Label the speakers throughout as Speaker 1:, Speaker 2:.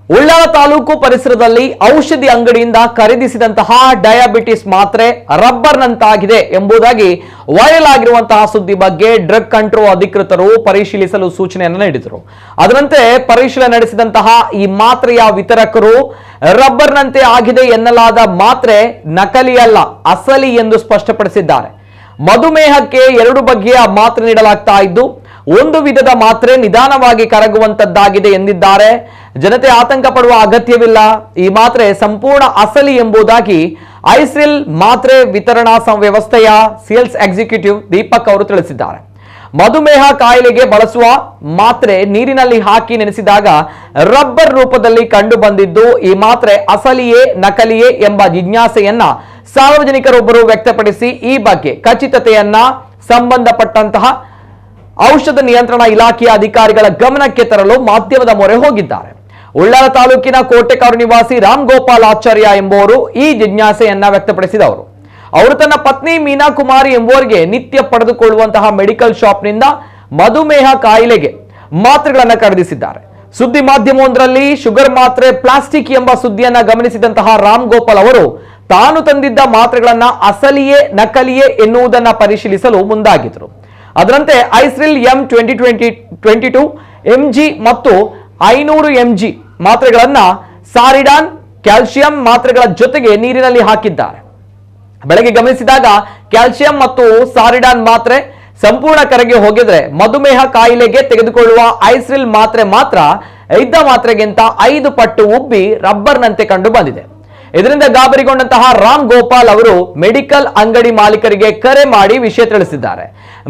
Speaker 1: ಉಳ್ಳಾಲ ತಾಲೂಕು ಪರಿಸರದಲ್ಲಿ ಔಷಧಿ ಅಂಗಡಿಯಿಂದ ಖರೀದಿಸಿದಂತಹ ಡಯಾಬಿಟಿಸ್ ಮಾತ್ರೆ ರಬ್ಬರ್ನಂತಾಗಿದೆ ಎಂಬುದಾಗಿ ವೈರಲ್ ಆಗಿರುವಂತಹ ಸುದ್ದಿ ಬಗ್ಗೆ ಡ್ರಗ್ ಕಂಟ್ರೋಲ್ ಅಧಿಕೃತರು ಪರಿಶೀಲಿಸಲು ಸೂಚನೆಯನ್ನು ನೀಡಿದರು. ಅದರಂತೆ ಪರಿಶೀಲನೆ ನಡೆಸಿದಂತಹ ಈ ಮಾತ್ರೆಯ ವಿತರಕರು ರಬ್ಬರ್ನಂತೆ ಆಗಿದೆ ಎನ್ನಲಾದ ಮಾತ್ರೆ ನಕಲಿಯಲ್ಲ, ಅಸಲಿ ಎಂದು ಸ್ಪಷ್ಟಪಡಿಸಿದ್ದಾರೆ. ಮಧುಮೇಹಕ್ಕೆ 2 ಬಗೆಯ ಮಾತ್ರೆ ನೀಡಲಾಗ್ತಾ ಇದ್ದು, ಒಂದು ವಿಧದ ಮಾತ್ರೆ ನಿಧಾನವಾಗಿ ಕರಗುವಂತದ್ದಾಗಿದೆ ಎಂದಿದ್ದಾರೆ. ಜನತೆ ಆತಂಕ ಪಡುವ ಅಗತ್ಯವಿಲ್ಲ, ಈ ಮಾತ್ರೆ ಸಂಪೂರ್ಣ ಅಸಲಿ ಎಂಬುದಾಗಿ ಐಸ್ರಿಲ್ ಮಾತ್ರೆ ವಿತರಣಾ ವ್ಯವಸ್ಥೆಯ ಸೇಲ್ಸ್ ಎಕ್ಸಿಕ್ಯೂಟಿವ್ ದೀಪಕ್ ಅವರು ತಿಳಿಸಿದ್ದಾರೆ. ಮಧುಮೇಹ ಕಾಯಿಲೆಗೆ ಬಳಸುವ ಮಾತ್ರೆ ನೀರಿನಲ್ಲಿ ಹಾಕಿ ನೆನೆಸಿದಾಗ ರಬ್ಬರ್ ರೂಪದಲ್ಲಿ ಕಂಡು ಬಂದಿದ್ದು, ಈ ಮಾತ್ರೆ ಅಸಲಿಯೇ ನಕಲಿಯೇ ಎಂಬ ಜಿಜ್ಞಾಸೆಯನ್ನ ಸಾರ್ವಜನಿಕರೊಬ್ಬರು ವ್ಯಕ್ತಪಡಿಸಿ ಈ ಬಗ್ಗೆ ಖಚಿತತೆಯನ್ನ ಸಂಬಂಧಪಟ್ಟಂತಹ ಔಷಧ ನಿಯಂತ್ರಣ ಇಲಾಖೆಯ ಅಧಿಕಾರಿಗಳ ಗಮನಕ್ಕೆ ತರಲು ಮಾಧ್ಯಮದ ಮೊರೆ ಹೋಗಿದ್ದಾರೆ. ಉಳ್ಳಾಲ ತಾಲೂಕಿನ ಕೋಟೆಕಾರು ನಿವಾಸಿ ರಾಮ್ ಗೋಪಾಲ್ ಆಚಾರ್ಯ ಎಂಬುವರು ಈ ಜಿಜ್ಞಾಸೆಯನ್ನ ವ್ಯಕ್ತಪಡಿಸಿದವರು. ಅವರು ತನ್ನ ಪತ್ನಿ ಮೀನಾ ಕುಮಾರಿ ಎಂಬುವರಿಗೆ ನಿತ್ಯ ಪಡೆದುಕೊಳ್ಳುವಂತಹ ಮೆಡಿಕಲ್ ಶಾಪ್ನಿಂದ ಮಧುಮೇಹ ಕಾಯಿಲೆಗೆ ಮಾತ್ರೆಗಳನ್ನು ಖರೀದಿಸಿದ್ದಾರೆ. ಸುದ್ದಿ ಮಾಧ್ಯಮವೊಂದರಲ್ಲಿ ಶುಗರ್ ಮಾತ್ರೆ ಪ್ಲಾಸ್ಟಿಕ್ ಎಂಬ ಸುದ್ದಿಯನ್ನ ಗಮನಿಸಿದಂತಹ ರಾಮ್ ಗೋಪಾಲ್ ಅವರು ತಾನು ತಂದಿದ್ದ ಮಾತ್ರೆಗಳನ್ನ ಅಸಲಿಯೇ ನಕಲಿಯೇ ಎನ್ನುವುದನ್ನ ಪರಿಶೀಲಿಸಲು ಮುಂದಾಗಿದ್ದರು. ಅದರಂತೆ ಐಸ್ರಿಲ್ M2022 mg ಮತ್ತು 500 mg ಮಾತ್ರೆಗಳನ್ನ ಸಾರಿಡಾನ್ ಕ್ಯಾಲ್ಸಿಯಂ ಮಾತ್ರೆಗಳ ಜೊತೆಗೆ ನೀರಿನಲ್ಲಿ ಹಾಕಿದ್ದಾರೆ. ಬೆಳಗ್ಗೆ ಗಮನಿಸಿದಾಗ ಕ್ಯಾಲ್ಸಿಯಂ ಮತ್ತು ಸಾರಿಡಾನ್ ಮಾತ್ರೆ ಸಂಪೂರ್ಣ ಕರಗಿ ಹೋಗಿದ್ರೆ, ಮಧುಮೇಹ ಕಾಯಿಲೆಗೆ ತೆಗೆದುಕೊಳ್ಳುವ ಐಸ್ರಿಲ್ ಮಾತ್ರೆ ಮಾತ್ರ ಇದ್ದ ಮಾತ್ರೆಗಿಂತ 5 ಪಟ್ಟು ಉಬ್ಬಿ ರಬ್ಬರ್ನಂತೆ ಕಂಡು ಬಂದಿದೆ. ಇದರಿಂದ ಗಾಬರಿಗೊಂಡಂತಹ ರಾಮ್ ಗೋಪಾಲ್ ಅವರು ಮೆಡಿಕಲ್ ಅಂಗಡಿ ಮಾಲೀಕರಿಗೆ ಕರೆ ಮಾಡಿ ವಿಷಯ ತಿಳಿಸಿದ್ದಾರೆ.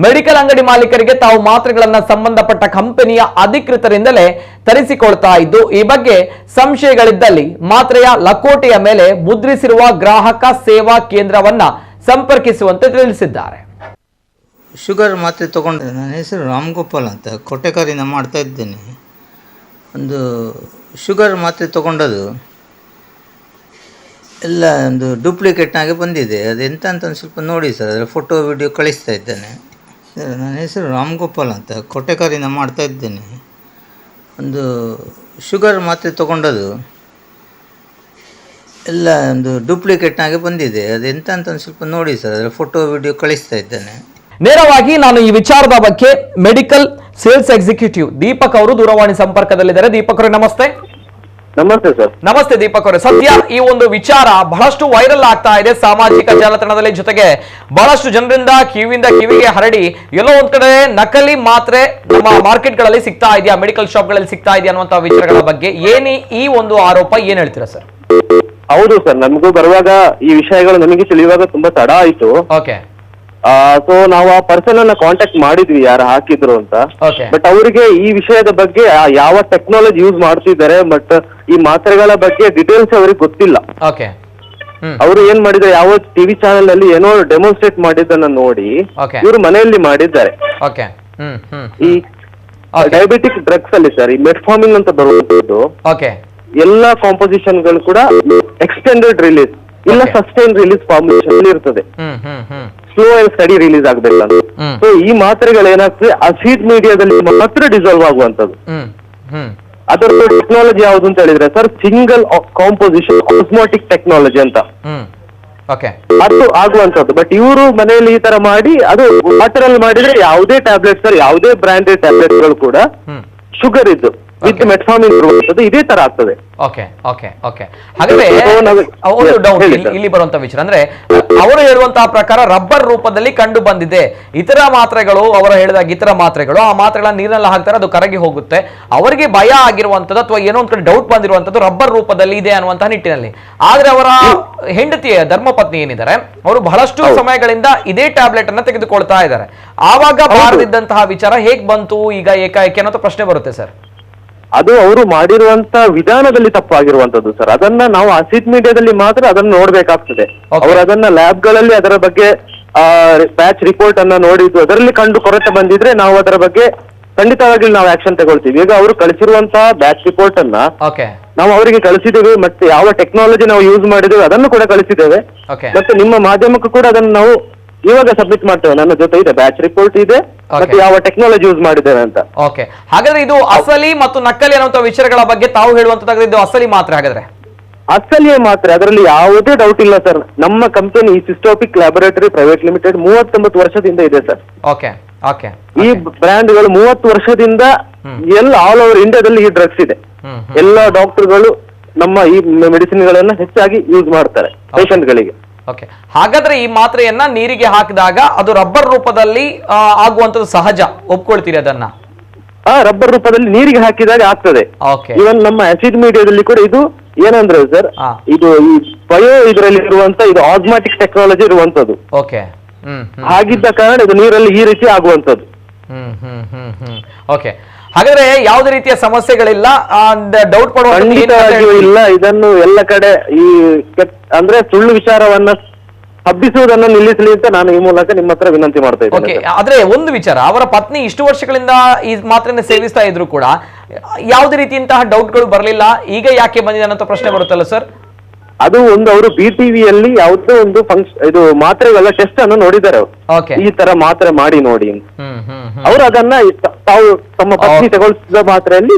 Speaker 1: ಮೆಡಿಕಲ್ ಅಂಗಡಿ ಮಾಲೀಕರಿಗೆ ತಾವು ಮಾತ್ರೆಗಳನ್ನ ಸಂಬಂಧಪಟ್ಟ ಕಂಪನಿಯ ಅಧಿಕೃತರಿಂದಲೇ ತರಿಸಿಕೊಳ್ತಾ ಇದ್ದು, ಈ ಬಗ್ಗೆ ಸಂಶಯಗಳಿದ್ದಲ್ಲಿ ಮಾತ್ರೆಯ ಲಕೋಟೆಯ ಮೇಲೆ ಮುದ್ರಿಸಿರುವ ಗ್ರಾಹಕ ಸೇವಾ ಕೇಂದ್ರವನ್ನ ಸಂಪರ್ಕಿಸುವಂತೆ ತಿಳಿಸಿದ್ದಾರೆ.
Speaker 2: ಶುಗರ್ ಮಾತ್ರೆ ತಗೊಂಡು ನನ್ನ ಹೆಸರು ರಾಮ್ ಗೋಪಾಲ್ ಅಂತ ಕೋಟೆಕಾರಿನ ಮಾಡ್ತಾ ಇದ್ದೇನೆ. ಒಂದು ಶುಗರ್ ಮಾತ್ರೆ ತಗೊಂಡದು ಎಲ್ಲ ಒಂದು ಡೂಪ್ಲಿಕೇಟ್ನಾಗೆ ಬಂದಿದೆ. ಅದೆಂತ ಅಂತ ಒಂದು ಸ್ವಲ್ಪ ನೋಡಿ ಸರ್, ಅದರ ಫೋಟೋ ವಿಡಿಯೋ ಕಳಿಸ್ತಾ ಇದ್ದೇನೆ. ನನ್ನ ಹೆಸರು ರಾಮ್ ಗೋಪಾಲ್ ಅಂತ ಕೋಟೆಕಾರಿನ ಮಾಡ್ತಾ ಇದ್ದೇನೆ. ಒಂದು ಶುಗರ್ ಮಾತ್ರೆ ತಗೊಂಡದು ಎಲ್ಲ ಒಂದು ಡೂಪ್ಲಿಕೇಟ್ನಾಗೆ ಬಂದಿದೆ. ಅದೆಂತ ಅಂತ ಒಂದು ಸ್ವಲ್ಪ ನೋಡಿ ಸರ್, ಅದರ ಫೋಟೋ ವಿಡಿಯೋ ಕಳಿಸ್ತಾ ಇದ್ದೇನೆ.
Speaker 1: ನೇರವಾಗಿ ನಾನು ಈ ವಿಚಾರದ ಬಗ್ಗೆ ಮೆಡಿಕಲ್ ಸೇಲ್ಸ್ ಎಕ್ಸಿಕ್ಯೂಟಿವ್ ದೀಪಕ್ ಅವರು ದೂರವಾಣಿ ಸಂಪರ್ಕದಲ್ಲಿದ್ದಾರೆ. ದೀಪಕ್ ಅವರೇ ನಮಸ್ತೆ.
Speaker 3: ನಮಸ್ತೆ ಸರ್.
Speaker 1: ನಮಸ್ತೆ ದೀಪಕ್ ಅವರೇ. ಸದ್ಯ ಈ ಒಂದು ವಿಚಾರ ಬಹಳಷ್ಟು ವೈರಲ್ ಆಗ್ತಾ ಇದೆ ಸಾಮಾಜಿಕ ಜಾಲತಾಣದಲ್ಲಿ, ಜೊತೆಗೆ ಬಹಳಷ್ಟು ಜನರಿಂದ ಕಿವಿಯಿಂದ ಕಿವಿಗೆ ಹರಡಿ ಎಲ್ಲೋ ಒಂದ್ ಕಡೆ ನಕಲಿ ಮಾತ್ರೆ ನಮ್ಮ ಮಾರ್ಕೆಟ್ ಗಳಲ್ಲಿ ಸಿಗ್ತಾ ಇದೆಯಾ, ಮೆಡಿಕಲ್ ಶಾಪ್ ಗಳಲ್ಲಿ ಸಿಗ್ತಾ ಇದೆಯಾ ಅನ್ನುವಂತಹ ವಿಚಾರಗಳ ಬಗ್ಗೆ ಈ ಒಂದು ಆರೋಪ ಏನ್ ಹೇಳ್ತೀರಾ ಸರ್?
Speaker 3: ಹೌದು ಸರ್, ನಮಗೂ ಬರುವಾಗ ಈ ವಿಷಯಗಳು ನಮಗೆ ತಿಳಿಯುವಾಗ ತುಂಬಾ ತಡ ಆಯ್ತು.
Speaker 1: ಓಕೆ.
Speaker 3: ಸೊ ನಾವು ಆ ಪರ್ಸನ್ ಅನ್ನ ಕಾಂಟ್ಯಾಕ್ಟ್ ಮಾಡಿದ್ವಿ, ಯಾರು ಹಾಕಿದ್ರು ಅಂತ. ಬಟ್ ಅವರಿಗೆ ಈ ವಿಷಯದ ಬಗ್ಗೆ ಯಾವ ಟೆಕ್ನಾಲಜಿ ಯೂಸ್ ಮಾಡ್ತಿದ್ದಾರೆ, ಬಟ್ ಈ ಮಾತ್ರೆಗಳ ಬಗ್ಗೆ ಡೀಟೇಲ್ಸ್ ಅವ್ರಿಗೆ ಗೊತ್ತಿಲ್ಲ. ಅವರು ಏನ್ ಮಾಡಿದ್ರೆ, ಯಾವ ಟಿವಿ ಚಾನೆಲ್ ಅಲ್ಲಿ ಏನೋ ಡೆಮೋನ್ಸ್ಟ್ರೇಟ್ ಮಾಡಿದ್ದನ್ನ ನೋಡಿ ಇವರು ಮನೆಯಲ್ಲಿ ಮಾಡಿದ್ದಾರೆ. ಈ ಡಯಾಬಿಟಿಕ್ ಡ್ರಗ್ಸ್ ಅಲ್ಲಿ ಸರ್, ಈ ಮೆಟ್ಫಾರ್ಮಿನ್ ಅಂತ ಬರುವಂತದ್ದು ಎಲ್ಲಾ ಕಾಂಪೋಸಿಷನ್ ಗಳು ಕೂಡ ಎಕ್ಸ್ಟೆಂಡೆಡ್ ರಿಲೀಸ್ ಇಲ್ಲ ಸಸ್ಟೈನ್ ರಿಲೀಸ್ ಫಾರ್ಮುಲೇಷನ್ ಅಲ್ಲಿ ಇರ್ತದೆ. ಸ್ಲೋ ಅಂಡ್ ಸ್ಟಡಿ ರಿಲೀಸ್ ಆಗ್ಬೇಕಂತ. ಸೊ ಈ ಮಾತ್ರೆಗಳು ಏನಾಗ್ತದೆ, ಅಸಿಡ್ ಮೀಡಿಯಾದಲ್ಲಿ ಮಾತ್ರ ಡಿಸಾಲ್ವ್ ಆಗುವಂತದ್ದು. ಅದರ ಟೆಕ್ನಾಲಜಿ ಯಾವುದು ಅಂತ ಹೇಳಿದ್ರೆ sir, single composition osmotic technology ಅಂತ ಅದು ಆಗುವಂತದ್ದು. ಬಟ್ ಇವರು ಮನೆಯಲ್ಲಿ ಈ ತರ ಮಾಡಿ, ಅದು ವಾಟರ್ ಅಲ್ಲಿ ಮಾಡಿದ್ರೆ ಯಾವುದೇ ಟ್ಯಾಬ್ಲೆಟ್ ಸರ್, ಯಾವುದೇ ಬ್ರಾಂಡೆಡ್ ಟ್ಯಾಬ್ಲೆಟ್ ಗಳು ಕೂಡ ಶುಗರ್ ಇದ್ದು ವಿತ್ ಮೆಟ್ಫಾರ್ಮಿನ್ ಇರುವಂತದ್ದು ಇದೇ ತರ ಆಗ್ತದೆ.
Speaker 1: ಹಾಗಾದ್ರೆ ಒಂದು ಡೌಟ್ ಇಲ್ಲಿ ಬರುವಂತ ವಿಚಾರ ಅಂದ್ರೆ, ಅವರು ಹೇಳುವಂತಹ ಪ್ರಕಾರ ರಬ್ಬರ್ ರೂಪದಲ್ಲಿ ಕಂಡು ಬಂದಿದೆ. ಇತರ ಮಾತ್ರೆಗಳು, ಅವರು ಹೇಳಿದಾಗ ಇತರ ಮಾತ್ರೆಗಳು, ಆ ಮಾತ್ರೆಗಳನ್ನ ನೀರಿನಲ್ಲಿ ಹಾಕ್ತಾರೆ, ಅದು ಕರಗಿ ಹೋಗುತ್ತೆ. ಅವರಿಗೆ ಭಯ ಆಗಿರುವಂತದ್ದು ಅಥವಾ ಏನೋ ಒಂದ್ ಕಡೆ ಡೌಟ್ ಬಂದಿರುವಂತದ್ದು ರಬ್ಬರ್ ರೂಪದಲ್ಲಿ ಇದೆ ಅನ್ನುವಂತಹ ನಿಟ್ಟಿನಲ್ಲಿ. ಆದ್ರೆ ಅವರ ಹೆಂಡತಿಯ ಧರ್ಮಪತ್ನಿ ಏನಿದ್ದಾರೆ, ಅವರು ಬಹಳಷ್ಟು ಸಮಯಗಳಿಂದ ಇದೇ ಟ್ಯಾಬ್ಲೆಟ್ ಅನ್ನ ತೆಗೆದುಕೊಳ್ತಾ ಇದ್ದಾರೆ. ಆವಾಗ ಬಾರದಿದ್ದಂತಹ ವಿಚಾರ ಹೇಗ್ ಬಂತು ಈಗ ಏಕಾಏಕಿ ಅನ್ನೋ ಪ್ರಶ್ನೆ ಬರುತ್ತೆ ಸರ್.
Speaker 3: ಅದು ಅವರು ಮಾಡಿರುವಂತ ವಿಧಾನದಲ್ಲಿ ತಪ್ಪಾಗಿರುವಂತದ್ದು ಸರ್. ಅದನ್ನ ನಾವು ಅಸಿಡ್ ಮೀಡಿಯಾದಲ್ಲಿ ಮಾತ್ರ ಅದನ್ನ ನೋಡ್ಬೇಕಾಗ್ತದೆ. ಅವರು ಅದನ್ನ ಲ್ಯಾಬ್ ಗಳಲ್ಲಿ ಅದರ ಬಗ್ಗೆ ಬ್ಯಾಚ್ ರಿಪೋರ್ಟ್ ಅನ್ನ ನೋಡಿದ್ದು, ಅದರಲ್ಲಿ ಕಂಡು ಕೊರತೆ ಬಂದಿದ್ರೆ ನಾವು ಅದರ ಬಗ್ಗೆ ಖಂಡಿತವಾಗಿ ನಾವು ಆಕ್ಷನ್ ತಗೊಳ್ತೀವಿ. ಈಗ ಅವರು ಕಳಿಸಿರುವಂತಹ ಬ್ಯಾಚ್ ರಿಪೋರ್ಟ್ ಅನ್ನ ನಾವು ಅವರಿಗೆ ಕಳಿಸಿದ್ದೇವೆ, ಮತ್ತೆ ಯಾವ ಟೆಕ್ನಾಲಜಿ ನಾವು ಯೂಸ್ ಮಾಡಿದ್ದೇವೆ ಅದನ್ನು ಕೂಡ ಕಳಿಸಿದ್ದೇವೆ. ಮತ್ತೆ ನಿಮ್ಮ ಮಾಧ್ಯಮಕ್ಕೂ ಕೂಡ ಅದನ್ನು ನಾವು ಇವಾಗ ಸಬ್ಮಿಟ್ ಮಾಡ್ತೇವೆ. ನನ್ನ ಜೊತೆ ಇದೆ, ಬ್ಯಾಚ್ ರಿಪೋರ್ಟ್ ಇದೆ, ಮತ್ತೆ ಯಾವ ಟೆಕ್ನಾಲಜಿ ಯೂಸ್ ಮಾಡಿದ್ದೇವೆ ಅಂತ.
Speaker 1: ಓಕೆ, ಹಾಗಾದ್ರೆ ಇದು ಅಸಲಿ ಮತ್ತು ನಕಲಿ ಅನ್ನುವಂತ ವಿಷಯಗಳ ಬಗ್ಗೆ ತಾವು ಹೇಳುವಂತದ್ದು ಇದು ಅಸಲಿ ಮಾತ್ರ ಹಾಗಾದ್ರೆ?
Speaker 3: ಅಸಲಿಯೇ ಮಾತ್ರ, ಅದರಲ್ಲಿ ಯಾವುದೇ ಡೌಟ್ ಇಲ್ಲ ಸರ್. ನಮ್ಮ ಕಂಪನಿ ಸಿಸ್ಟೋಪಿಕ್ ಲ್ಯಾಬೊರೇಟರಿ ಪ್ರೈವೇಟ್ ಲಿಮಿಟೆಡ್ 39 ವರ್ಷದಿಂದ ಇದೆ ಸರ್.
Speaker 1: Okay okay.
Speaker 3: ಈ ಬ್ರ್ಯಾಂಡ್ಗಳು 30 ವರ್ಷದಿಂದ ಎಲ್ಲ ಆಲ್ ಓವರ್ ಇಂಡಿಯಾದಲ್ಲಿ ಈ ಡ್ರಗ್ಸ್ ಇದೆ. ಎಲ್ಲ ಡಾಕ್ಟರ್ಗಳು ನಮ್ಮ ಈ ಮೆಡಿಸಿನ್ ಗಳನ್ನ ಹೆಚ್ಚಾಗಿ ಯೂಸ್ ಮಾಡ್ತಾರೆ ಪೇಷಂಟ್ ಗಳಿಗೆ.
Speaker 1: ಓಕೆ, ಹಾಗಾದ್ರೆ ಈ ಮಾತ್ರೆಯನ್ನ ನೀರಿಗೆ ಹಾಕಿದಾಗ ಅದು ರಬ್ಬರ್ ರೂಪದಲ್ಲಿ ಆಗುವಂತದ್ದು ಸಹಜ, ಒಪ್ಕೊಳ್ತೀರಿ ಅದನ್ನ?
Speaker 3: ರಬ್ಬರ್ ರೂಪದಲ್ಲಿ ನೀರಿಗೆ ಹಾಕಿದಾಗ ಆಗ್ತದೆ.
Speaker 1: ಓಕೆ.
Speaker 3: ಇವನ್ ನಮ್ಮ ಆಸಿಡ್ ಮೀಡಿಯಾದಲ್ಲಿ ಕೂಡ ಇದು ಏನಂದ್ರೆ ಸರ್, ಇದು ಈ ಬಯೋ ಇದರಲ್ಲಿ ಇರುವಂತ ಇದು ಆಸ್ಮಾಟಿಕ್ ಟೆಕ್ನಾಲಜಿ ಇರುವಂತದ್ದು.
Speaker 1: ಓಕೆ.
Speaker 3: ಹಾಗಿದ್ದ ಕಾರಣ ಇದು ನೀರಲ್ಲಿ ಈ ರೀತಿ ಆಗುವಂತದ್ದು.
Speaker 1: ಓಕೆ, ಹಾಗಾದ್ರೆ ಯಾವುದೇ ರೀತಿಯ ಸಮಸ್ಯೆಗಳಿಲ್ಲ, ಡೌಟ್
Speaker 3: ಖಂಡಿತವಾಗಿಯೂ ಇಲ್ಲ. ಇದನ್ನು ಎಲ್ಲ ಕಡೆ ಈ ಅಂದ್ರೆ ಸುಳ್ಳು ವಿಚಾರವನ್ನ ಹಬ್ಬಿಸುವುದನ್ನ ನಿಲ್ಲಿಸಲಿ ಅಂತ ನಾನು ಈ ಮೂಲಕ ನಿಮ್ಮ ಹತ್ರ ವಿನಂತಿ ಮಾಡ್ತಾ ಇದ್ದೇನೆ.
Speaker 1: ಆದ್ರೆ ಒಂದು ವಿಚಾರ, ಅವರ ಪತ್ನಿ ಇಷ್ಟು ವರ್ಷಗಳಿಂದ ಈ ಮಾತ್ರೆಯನ್ನು ಸೇವಿಸ್ತಾ ಇದ್ರು ಕೂಡ ಯಾವುದೇ ರೀತಿಯಂತಹ ಡೌಟ್ಗಳು ಬರಲಿಲ್ಲ, ಈಗ ಯಾಕೆ ಬಂದಿದೆ ಅನ್ನೋ ಪ್ರಶ್ನೆ ಬರುತ್ತಲ್ಲ ಸರ್?
Speaker 3: ಅದು ಒಂದು ಅವರು BTVಯಲ್ಲಿ ಯಾವುದೋ ಒಂದು ಇದು ಮಾತ್ರೆಗಳ ಟೆಸ್ಟ್ ಅನ್ನು ನೋಡಿದ್ದಾರೆ ಅವರು. ಈ ತರ ಮಾತ್ರೆ ಮಾಡಿ ನೋಡಿ ಅಂತ. ಅವರು ಅದನ್ನ ತಾವು ತಮ್ಮ ಪತ್ನಿ ತಗೊಳಿಸಿದ ಮಾತ್ರೆಯಲ್ಲಿ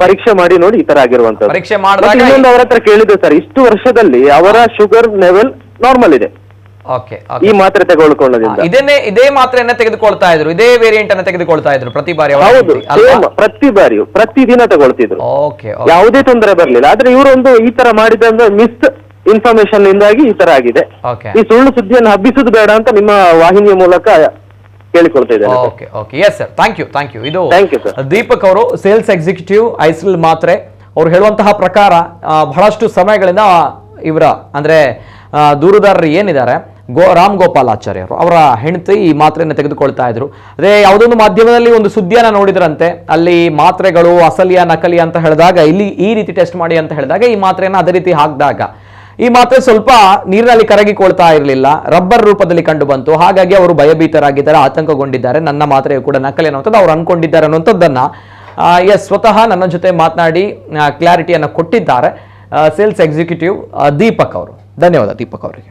Speaker 3: ಪರೀಕ್ಷೆ ಮಾಡಿ ನೋಡಿ ಈ ತರ ಆಗಿರುವಂತದ್ದು.
Speaker 1: ಪರೀಕ್ಷೆ ಮಾಡಿದಾಗ
Speaker 3: ಇನ್ನೊಂದು ಅವರ ಹತ್ರ ಕೇಳಿದೆ ಸರ್, ಇಷ್ಟು ವರ್ಷದಲ್ಲಿ ಅವರ ಶುಗರ್ ಲೆವೆಲ್ ನಾರ್ಮಲ್ ಇದೆ ಈ ಮಾತ್ರೆ ತೆಗೆದುಕೊಳ್ಳೋದ್ರಿಂದ.
Speaker 1: ಇದೇ ಮಾತ್ರೆಯನ್ನ ತೆಗೆದುಕೊಳ್ತಾ ಇದ್ರು, ಇದೇ ವೇರಿಯಂಟ್ ಅನ್ನ ತೆಗೆದುಕೊಳ್ತಾ ಇದ್ರು ಪ್ರತಿ ಬಾರಿ?
Speaker 3: ಹೌದು, ಪ್ರತಿ ಬಾರಿಯೂ ಪ್ರತಿದಿನ ತಗೊಳ್ತಿದ್ರು, ಯಾವುದೇ ತೊಂದರೆ ಬರ್ಲಿಲ್ಲ. ಆದ್ರೆ ಇವರೊಂದು ಈ ತರ ಮಾಡಿದ ಮಿಸ್ ಇನ್ಫಾರ್ಮೇಶನ್ ಇಂದಾಗಿ ಈ ತರ ಆಗಿದೆ. ಈ ಸುಳ್ಳು ಸುದ್ದಿಯನ್ನು ಹಬ್ಬಿಸುದು ಬೇಡ ಅಂತ ನಿಮ್ಮ ವಾಹಿನಿಯ ಮೂಲಕ ಕೇಳಿಕೊಳ್ತಾ ಇದ್ದೇನೆ.
Speaker 1: Okay okay, yes sir, thank you. ಇದು ದೀಪಕ್ ಅವರು, ಸೇಲ್ಸ್ ಎಕ್ಸಿಕ್ಯೂಟಿವ್ ಐಸಿಲ್ ಮಾತ್ರೆ. ಅವ್ರು ಹೇಳುವಂತಹ ಪ್ರಕಾರ ಬಹಳಷ್ಟು ಸಮಯಗಳಿಂದ ಇವರ ಅಂದ್ರೆ ದೂರುದಾರರು ಏನಿದ್ದಾರೆ ರಾಮ್ ಗೋಪಾಲಾಚಾರ್ಯ ಅವರು, ಅವರ ಹೆಂಡತಿ ಈ ಮಾತ್ರೆಯನ್ನು ತೆಗೆದುಕೊಳ್ತಾ ಇದ್ರು. ಅದೇ ಯಾವುದೊಂದು ಮಾಧ್ಯಮದಲ್ಲಿ ಒಂದು ಸುದ್ದಿಯನ್ನ ನೋಡಿದ್ರಂತೆ, ಅಲ್ಲಿ ಮಾತ್ರೆಗಳು ಅಸಲಿಯ ನಕಲಿ ಅಂತ ಹೇಳಿದಾಗ, ಇಲ್ಲಿ ಈ ರೀತಿ ಟೆಸ್ಟ್ ಮಾಡಿ ಅಂತ ಹೇಳಿದಾಗ ಈ ಮಾತ್ರೆಯನ್ನು ಅದೇ ರೀತಿ ಹಾಕಿದಾಗ ಈ ಮಾತ್ರೆ ಸ್ವಲ್ಪ ನೀರಿನಲ್ಲಿ ಕರಗಿಕೊಳ್ತಾ ಇರಲಿಲ್ಲ, ರಬ್ಬರ್ ರೂಪದಲ್ಲಿ ಕಂಡು ಬಂತು. ಹಾಗಾಗಿ ಅವರು ಭಯಭೀತರಾಗಿದ್ದಾರೆ, ಆತಂಕಗೊಂಡಿದ್ದಾರೆ, ನನ್ನ ಮಾತ್ರೆಯು ಕೂಡ ನಕಲಿ ಅನ್ನುವಂಥದ್ದು ಅವ್ರು ಅನ್ಕೊಂಡಿದ್ದಾರೆ ಅನ್ನುವಂಥದ್ದನ್ನ ಸ್ವತಃ ನನ್ನ ಜೊತೆ ಮಾತನಾಡಿ ಕ್ಲಾರಿಟಿಯನ್ನು ಕೊಟ್ಟಿದ್ದಾರೆ ಸೇಲ್ಸ್ ಎಕ್ಸಿಕ್ಯೂಟಿವ್ ದೀಪಕ್ ಅವರು. ಧನ್ಯವಾದ ದೀಪಕ್ ಅವರಿಗೆ.